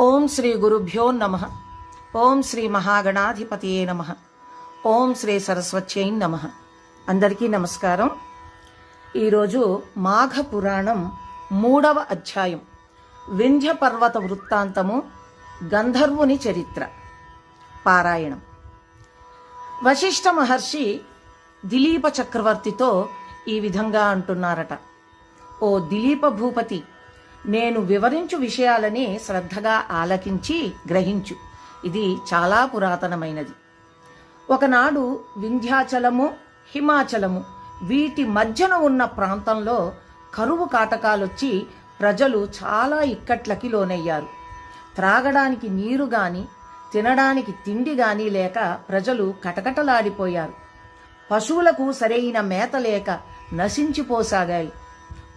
ఓం శ్రీ గురుభ్యో నమః. ఓం శ్రీ మహాగణాధిపతియే నమః. ఓం శ్రీ సరస్వత్యై నమః. అందరికీ నమస్కారం. ఈరోజు మాఘ పురాణం 3వ అధ్యాయం, వింధ్య పర్వత వృత్తాంతము, గంధర్వుని చరిత్ర పారాయణం. వశిష్ఠ మహర్షి దిలీప చక్రవర్తితో ఈ విధంగా అంటున్నారట: ఓ దిలీప భూపతి, నేను వివరించు విషయాలని శ్రద్ధగా ఆలకించి గ్రహించు. ఇది చాలా పురాతనమైనది. ఒకనాడు వింధ్యాచలము, హిమాచలము వీటి మధ్యన ఉన్న ప్రాంతంలో కరువు కాటకాలొచ్చి ప్రజలు చాలా ఇక్కట్లకి లోనయ్యారు. త్రాగడానికి నీరు గాని, తినడానికి తిండి గాని లేక ప్రజలు కటకటలాడిపోయారు. పశువులకు సరైన మేత లేక నశించిపోసాగాయి.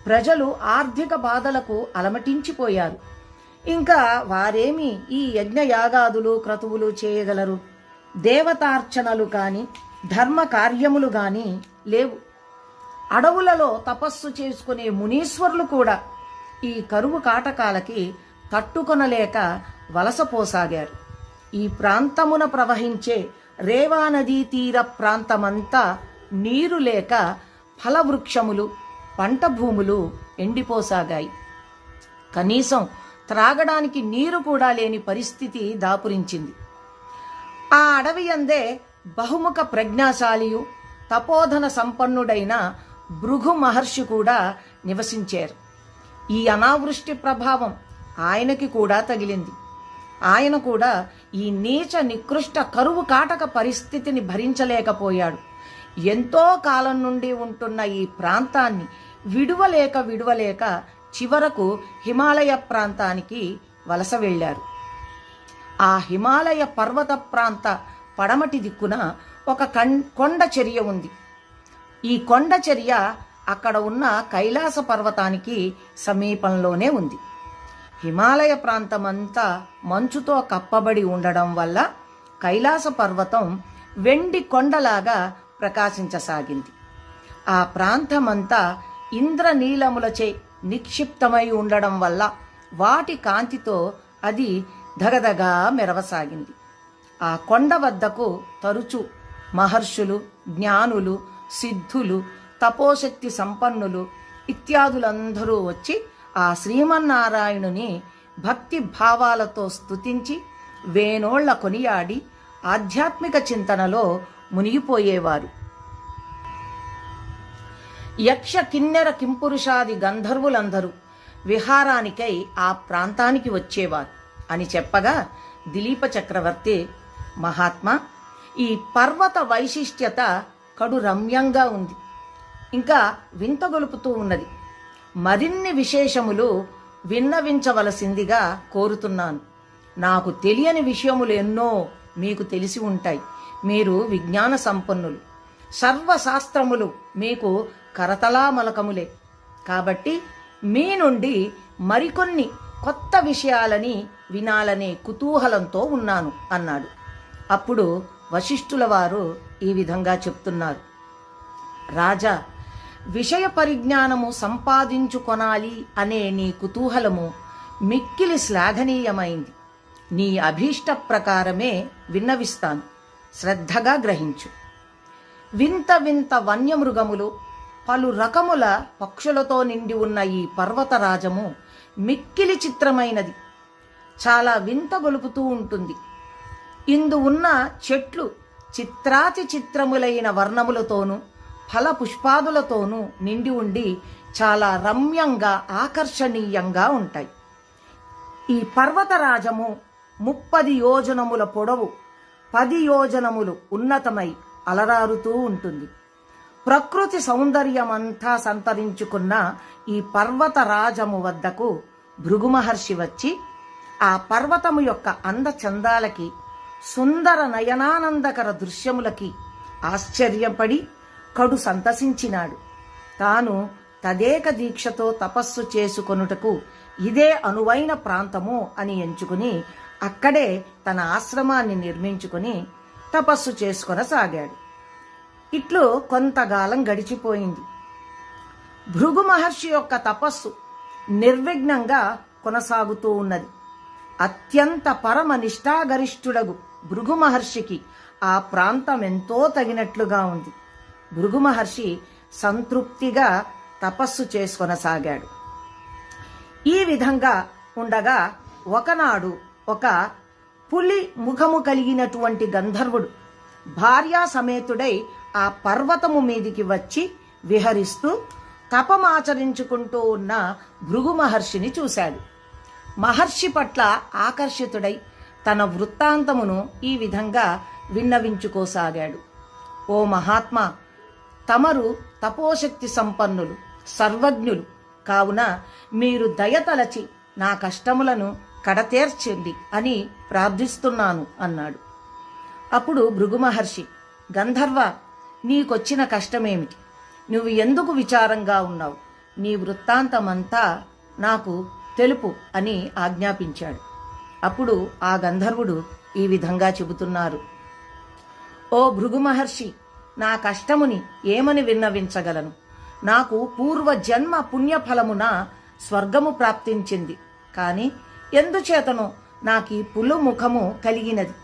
ప్రజలు ఆర్థిక బాధలకు అలమటించిపోయారు. ఇంకా వారేమి ఈ యజ్ఞయాగాదులు క్రతువులు చేయగలరు? దేవతార్చనలు కాని, ధర్మ కార్యములు గాని లేవు. అడవులలో తపస్సు చేసుకునే మునీశ్వరులు కూడా ఈ కరువు కాటకాలకి తట్టుకొనలేక వలసపోసాగారు. ఈ ప్రాంతమున ప్రవహించే రేవా నదీ తీర ప్రాంతమంతా నీరు లేక ఫలవృక్షములు, పంట భూములు ఎండిపోసాగాయి. కనీసం త్రాగడానికి నీరు కూడా లేని పరిస్థితి దాపురించింది. ఆ అడవి అందే బహుముఖ ప్రజ్ఞాశాలియు తపోధన సంపన్నుడైన భృగు మహర్షి కూడా నివసించారు. ఈ అనావృష్టి ప్రభావం ఆయనకి కూడా తగిలింది. ఆయన కూడా ఈ నీచ నికృష్ట కరువు కాటక పరిస్థితిని భరించలేకపోయాడు. ఎంతో కాలం నుండి ఉంటున్న ఈ ప్రాంతాన్ని విడువలేక చివరకు హిమాలయ ప్రాంతానికి వలస వెళ్లారు. ఆ హిమాలయ పర్వత ప్రాంత పడమటి దిక్కున ఒక కొండ చర్య ఉంది. ఈ కొండ చర్య అక్కడ ఉన్న కైలాస పర్వతానికి సమీపంలోనే ఉంది. హిమాలయ ప్రాంతమంతా మంచుతో కప్పబడి ఉండడం వల్ల కైలాస పర్వతం వెండి కొండలాగా ప్రకాశించసాగింది. ఆ ప్రాంతమంతా ఇంద్రనీలములచే నిక్షిప్తమై ఉండడం వల్ల వాటి కాంతితో అది ధగధగా మెరవసాగింది. ఆ కొండ వద్దకు తరచు మహర్షులు, జ్ఞానులు, సిద్ధులు, తపోశక్తి సంపన్నులు ఇత్యాదులందరూ వచ్చి ఆ శ్రీమన్నారాయణుని భక్తి భావాలతో స్తుతించి వేనోళ్ల కొనియాడి ఆధ్యాత్మిక చింతనలో మునిగిపోయేవారు. యక్ష కిన్నెర కింపురుషాది గంధర్వులందరూ విహారానికై ఆ ప్రాంతానికి వచ్చేవారు అని చెప్పగా, దిలీప చక్రవర్తి, మహాత్మా, ఈ పర్వత వైశిష్ట్యత కడు రమ్యంగా ఉంది, ఇంకా వింతగొలుపుతూ ఉన్నది. మరిన్ని విశేషములు విన్నవించవలసిందిగా కోరుతున్నాను. నాకు తెలియని విషయములు ఎన్నో మీకు తెలిసి ఉంటాయి. మీరు విజ్ఞాన సంపన్నులు. సర్వశాస్త్రములు మీకు కరతలామలకములే. కాబట్టి మీ నుండి మరికొన్ని కొత్త విషయాలని వినాలనే కుతూహలంతో ఉన్నాను అన్నాడు. అప్పుడు వశిష్ఠుల వారు ఈ విధంగా చెప్తున్నారు: రాజా, విషయ పరిజ్ఞానము సంపాదించుకొనాలి అనే నీ కుతూహలము మిక్కిలి శ్లాఘనీయమైంది. నీ అభీష్ట ప్రకారమే విన్నవిస్తాను, శ్రద్ధగా గ్రహించు. వింత వింత వన్యమృగములు, పలు రకముల పక్షులతో నిండి ఉన్న ఈ పర్వతరాజము మిక్కిలి చిత్రమైనది. చాలా వింత గొలుపుతూ ఉంటుంది. ఇందు ఉన్న చెట్లు చిత్రాతి చిత్రములైన వర్ణములతోనూ ఫల పుష్పాదులతోనూ నిండి ఉండి చాలా రమ్యంగా ఆకర్షణీయంగా ఉంటాయి. ఈ పర్వతరాజము 30 యోజనముల పొడవు, 10 యోజనములు ఉన్నతమై అలరారుతూ ఉంటుంది. ప్రకృతి సౌందర్యమంతా సంతరించుకున్న ఈ పర్వతరాజము వద్దకు భృగు మహర్షి వచ్చి ఆ పర్వతము యొక్క అందచందాలకి, సుందర నయనానందకర దృశ్యములకి ఆశ్చర్యపడి కడు సంతసించినాడు. తాను తదేక దీక్షతో తపస్సు చేసుకొనుటకు ఇదే అనువైన ప్రాంతము అని ఎంచుకుని అక్కడే తన ఆశ్రమాన్ని నిర్మించుకుని తపస్సు చేసుకొనసాగాడు. ఇట్లు కొంతకాలం గడిచిపోయింది. భృగు మహర్షి యొక్క తపస్సు నిర్విఘ్నంగా కొనసాగుతూ ఉన్నది. అత్యంత పరమ నిష్ఠాగరిష్ఠుడగు భృగు మహర్షికి ఆ ప్రాంతం ఎంతో తగినట్లుగా ఉంది. భృగు మహర్షి సంతృప్తిగా తపస్సు చేసుకొనసాగాడు. ఈ విధంగా ఉండగా ఒకనాడు ఒక పులి ముఖము కలిగినటువంటి గంధర్వుడు భార్యా సమేతుడై ఆ పర్వతము మీదికి వచ్చి విహరిస్తూ తపమాచరించుకుంటూ ఉన్న భృగు మహర్షిని చూశాడు. మహర్షి పట్ల ఆకర్షితుడై తన వృత్తాంతమును ఈ విధంగా విన్నవించుకోసాగాడు. ఓ మహాత్మా, తమరు తపోశక్తి సంపన్నులు, సర్వజ్ఞులు కావున మీరు దయతలచి నా కష్టములను కడతేర్చండి అని ప్రార్థిస్తున్నాను అన్నాడు. అప్పుడు భృగు మహర్షి, గంధర్వ, నీకొచ్చిన కష్టమేమిటి? నువ్వు ఎందుకు విచారంగా ఉన్నావు? నీ వృత్తాంతమంతా నాకు తెలుపు అని ఆజ్ఞాపించాడు. అప్పుడు ఆ గంధర్వుడు ఈ విధంగా చెబుతున్నారు. ఓ భృగు మహర్షి, నా కష్టముని ఏమని విన్నవించగలను? నాకు పూర్వజన్మ పుణ్యఫలమున స్వర్గము ప్రాప్తించింది. కాని ఎందుచేతనో నాకీ పులు ముఖము కలిగినది.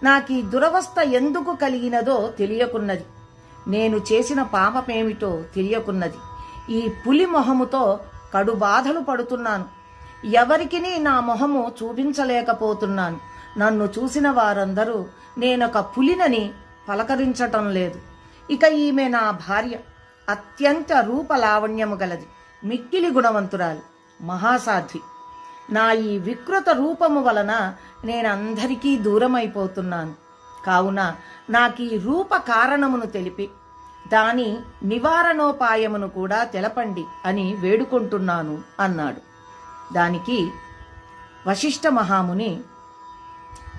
నాకీ దురవస్థ ఎందుకు కలిగినదో తెలియకున్నది. నేను చేసిన పాపమేమిటో తెలియకున్నది. ఈ పులి మొహముతో కడు బాధలు పడుతున్నాను. ఎవరికిని నా మొహము చూపించలేకపోతున్నాను. నన్ను చూసిన వారందరూ నేనొక పులినని పలకరించటం లేదు. ఇక ఈమె నా భార్య, అత్యంత రూపలావణ్యము గలది, మిక్కిలి గుణవంతురాలు, మహాసాధ్వి. నా ఈ వికృత రూపము వలన నేనందరికీ దూరమైపోతున్నాను. కావున నాకీ రూప కారణమును తెలిపి దాని నివారణోపాయమును కూడా తెలపండి అని వేడుకుంటున్నాను అన్నాడు. దానికి వశిష్ఠ మహాముని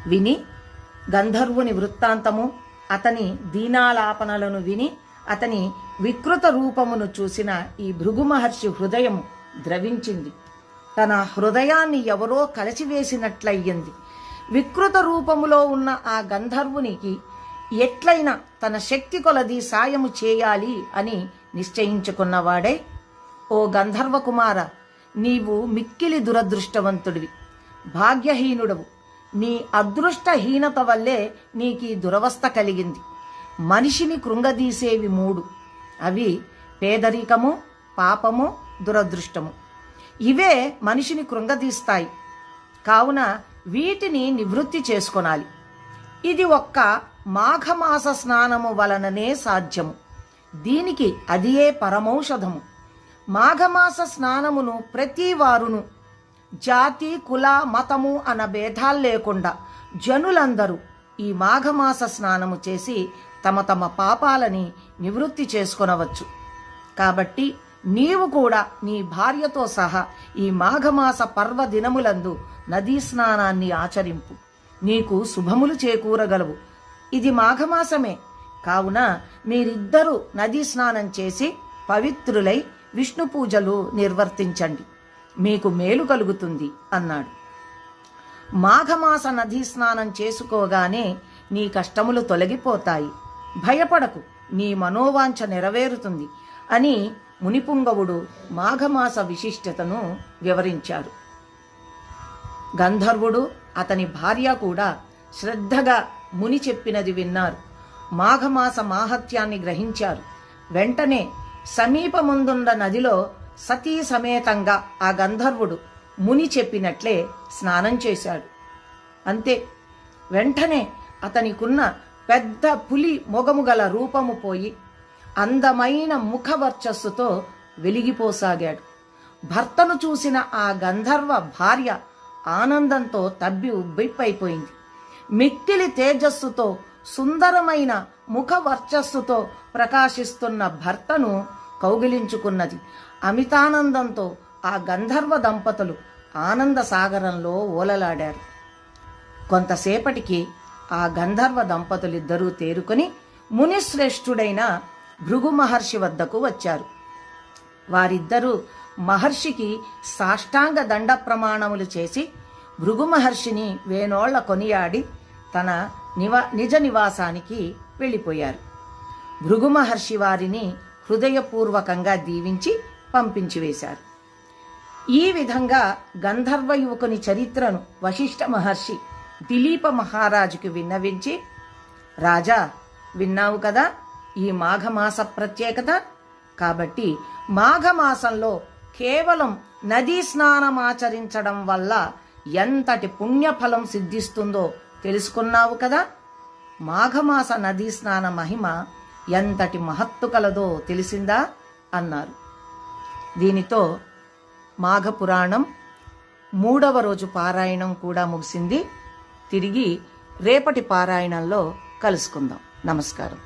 విని గంధర్వుని వృత్తాంతము, అతని దీనాలాపనలను విని అతని వికృత రూపమును చూసిన ఈ భృగు మహర్షి హృదయము ద్రవించింది. తన హృదయాన్ని ఎవరో కలచివేసినట్లయింది. వికృత రూపములో ఉన్న ఆ గంధర్వునికి ఎట్లయినా తన శక్తి కొలది సాయము చేయాలి అని నిశ్చయించుకున్నవాడై, ఓ గంధర్వ కుమార, నీవు మిక్కిలి దురదృష్టవంతుడివి, భాగ్యహీనుడవు. నీ అదృష్టహీనత వల్లే నీకీ దురవస్థ కలిగింది. మనిషిని కృంగదీసేవి 3. అవి పేదరికము, పాపము, దురదృష్టము. ఇవే మనిషిని కృంగదీస్తాయి. కావున వీటిని నివృత్తి చేసుకొనాలి. ఇది ఒక్క మాఘమాస స్నానము వలననే సాధ్యము. దీనికి అదియే పరమౌషధము. మాఘమాస స్నానమును ప్రతి వారును జాతి, కుల, మతము అన్న భేదాలు లేకుండా జనులందరూ ఈ మాఘమాస స్నానము చేసి తమ తమ పాపాలని నివృత్తి చేసుకొనవచ్చు. కాబట్టి నీవు కూడా నీ భార్యతో సహా ఈ మాఘమాస పర్వదినములందు నదీ స్నానాన్ని ఆచరింపు. నీకు శుభములు చేకూరగలవు. ఇది మాఘమాసమే కావున మీరిద్దరూ నదీ స్నానం చేసి పవిత్రులై విష్ణు పూజలు నిర్వర్తించండి. మీకు మేలు కలుగుతుంది అన్నాడు. మాఘమాస నదీ స్నానం చేసుకోగానే నీ కష్టములు తొలగిపోతాయి. భయపడకు, నీ మనోవాంఛ నెరవేరుతుంది అని మునిపుంగవుడు మాఘమాస విశిష్టతను వివరించారు. గంధర్వుడు అతని భార్య కూడా శ్రద్ధగా ముని చెప్పినది విన్నారు. మాఘమాస మాహత్యాన్ని గ్రహించారు. వెంటనే సమీపముందున్న నదిలో సతీ సమేతంగా ఆ గంధర్వుడు ముని చెప్పినట్లే స్నానం చేశాడు. అంతే, వెంటనే అతనికున్న పెద్ద పులి మొగము గల రూపము పోయి అందమైన ముఖవర్చస్సుతో వెలిగిపోసాగాడు. భర్తను చూసిన ఆ గంధర్వ భార్య ఆనందంతో తబ్బి ఉబ్బిప్పైపోయింది. మిక్కిలి తేజస్సుతో సుందరమైన ముఖవర్చస్సుతో ప్రకాశిస్తున్న భర్తను కౌగిలించుకున్నది. అమితానందంతో ఆ గంధర్వ దంపతులు ఆనంద సాగరంలో ఓలలాడారు. కొంతసేపటికి ఆ గంధర్వ దంపతులిద్దరూ తేరుకొని మునిశ్రేష్ఠుడైన భృగు మహర్షి వద్దకు వచ్చారు. వారిద్దరూ మహర్షికి సాష్టాంగ దండ ప్రమాణములు చేసి భృగు మహర్షిని వేనోళ్ల కొనియాడి తన నిజ నివాసానికి వెళ్ళిపోయారు. భృగు మహర్షి వారిని హృదయపూర్వకంగా దీవించి పంపించి వేశారు. ఈ విధంగా గంధర్వ యువకుని చరిత్రను వశిష్ఠ మహర్షి దిలీప మహారాజుకి విన్నవించి, రాజా, విన్నావు కదా ఈ మాఘమాస ప్రత్యేకత. కాబట్టి మాఘమాసంలో కేవలం నదీ స్నానమాచరించడం వల్ల ఎంతటి పుణ్యఫలం సిద్ధిస్తుందో తెలుసుకున్నావు కదా. మాఘమాస నదీ స్నాన మహిమ ఎంతటి మహత్తు కలదో తెలిసిందా అన్నారు. దీనితో మాఘపురాణం 3వ రోజు పారాయణం కూడా ముగిసింది. తిరిగి రేపటి పారాయణంలో కలుసుకుందాం. నమస్కారం.